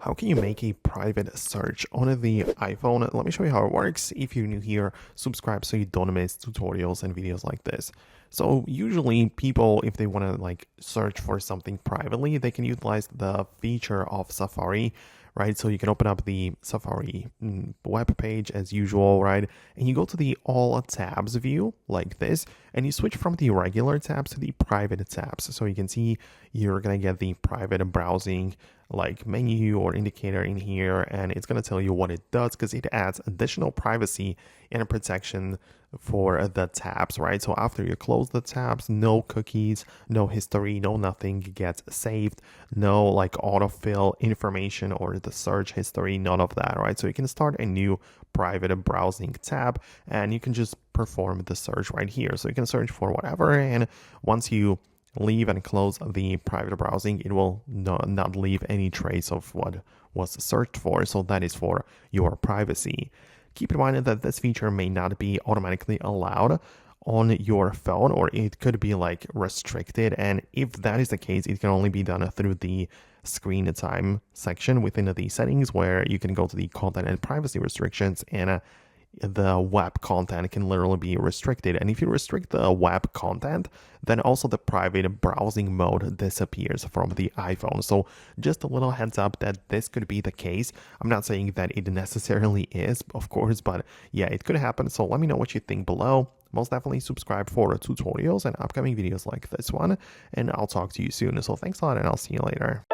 How can you make a private search on the iPhone? Let me show you how it works. If you're new here, subscribe so you don't miss tutorials and videos like this. So usually people, if they want to search for something privately, they can utilize the feature of Safari, right? So you can open up the Safari web page as usual, right? And you go to the all tabs view like this, and you switch from the regular tabs to the private tabs. So you can see you're going to get the private browsing menu or indicator in here, and it's going to tell you what it does because it adds additional privacy and protection for the tabs, right? So after you close the tabs, no cookies, no history, no nothing gets saved, no autofill information or the search history, none of that, right? So you can start a new private browsing tab and you can just perform the search right here. So you can search for whatever, and once you leave and close the private browsing, it will not leave any trace of what was searched for. So that is for your privacy. Keep in mind that this feature may not be automatically allowed on your phone, or it could be restricted. And if that is the case, it can only be done through the screen time section within the settings, where you can go to the content and privacy restrictions, and the web content can literally be restricted. And if you restrict the web content, then also the private browsing mode disappears from the iPhone. So just a little heads up that this could be the case. I'm not saying that it necessarily is, of course, but yeah, it could happen. So let me know what you think below. Most definitely subscribe for tutorials and upcoming videos like this one, and I'll talk to you soon. So thanks a lot, and I'll see you later.